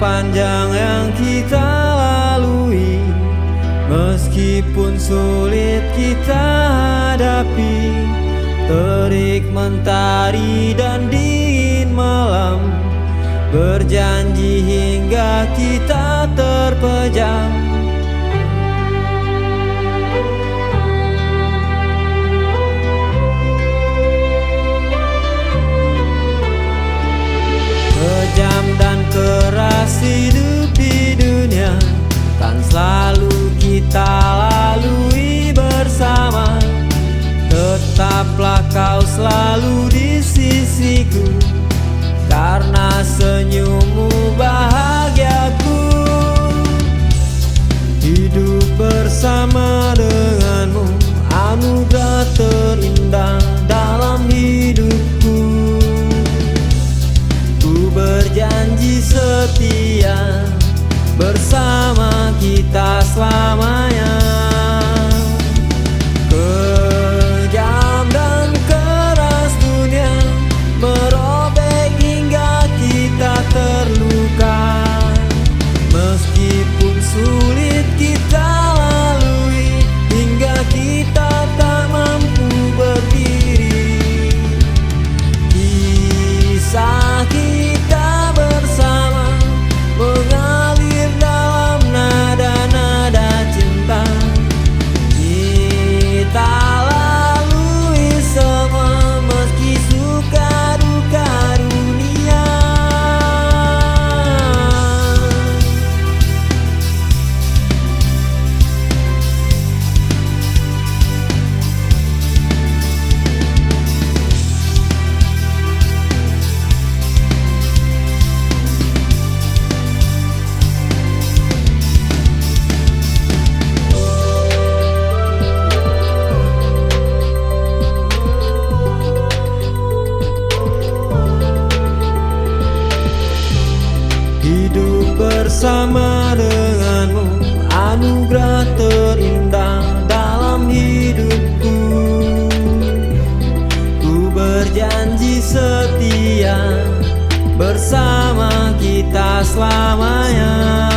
panjang yang kita lalui, meskipun sulit kita hadapi. Terik mentari dan dingin malam, berjanji hingga kita terpejam. Kejam dan keras hidup di dunia kan selalu kita lalui bersama. Tetaplah kau selalu di sisiku, karena senyummu bahagiaku. Hidup bersama denganmu anugerah terindah dalam hidupku. Ku berjanji setia bersama kita selamanya. Kejam dan keras dunia merobek hingga kita terluka, meskipun sulit kita lalui hingga kita tak mampu berdiri. Kisah kita bersama mengalir dalam nada-nada cinta. Kita lalui semua meski suka duka dunia. Hidup bersama denganmu anugerah terindah dalam hidupku. Ku berjanji setia bersama kita selamanya.